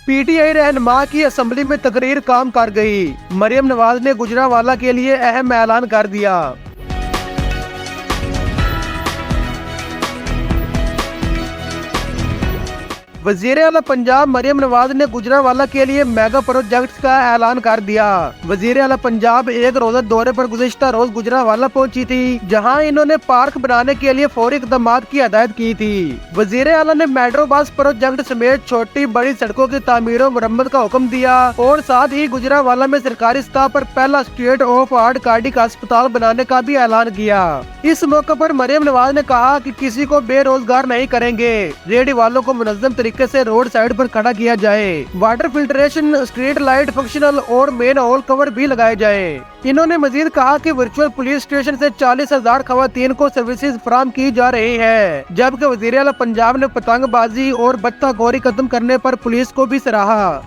P T I رہنما کی assembly میں تقریر کام کر گئی، مریم نواز نے گجرانوالہ کے لیے اہم اعلان کر دیا۔ وزیر اعلیٰ پنجاب مریم نواز نے گجرانوالہ کے لیے میگا پروجیکٹس کا اعلان کر دیا۔ وزیر اعلیٰ پنجاب ایک روزہ دورے پر گزشتہ روز گجرانوالہ پہنچی تھی، جہاں انہوں نے پارک بنانے کے لیے فوری اقدامات کی ہدایت کی تھی۔ وزیر اعلیٰ نے میٹرو بس پروجیکٹ سمیت چھوٹی بڑی سڑکوں کی تعمیر و مرمت کا حکم دیا اور ساتھ ہی گجرانوالہ میں سرکاری سطح پر پہلا اسٹیٹ آف آرٹ کارڈک اسپتال بنانے کا بھی اعلان کیا۔ اس موقع پر مریم نواز نے کہا کہ کسی کو بے روزگار نہیں کریں گے، ریہڑی والوں کو منظم طریقے سے روڈ سائیڈ پر کھڑا کیا جائے، water filtration, street light functional اور مین ہول کور بھی لگائے جائیں۔ انہوں نے مزید کہا کہ ورچوئل پولیس اسٹیشن سے 40,000 خواتین کو سروسز فراہم کی جا رہی ہیں، جبکہ وزیر اعلیٰ پنجاب نے پتنگ بازی اور بتہ خوری ختم کرنے پر پولیس کو بھی سراہا۔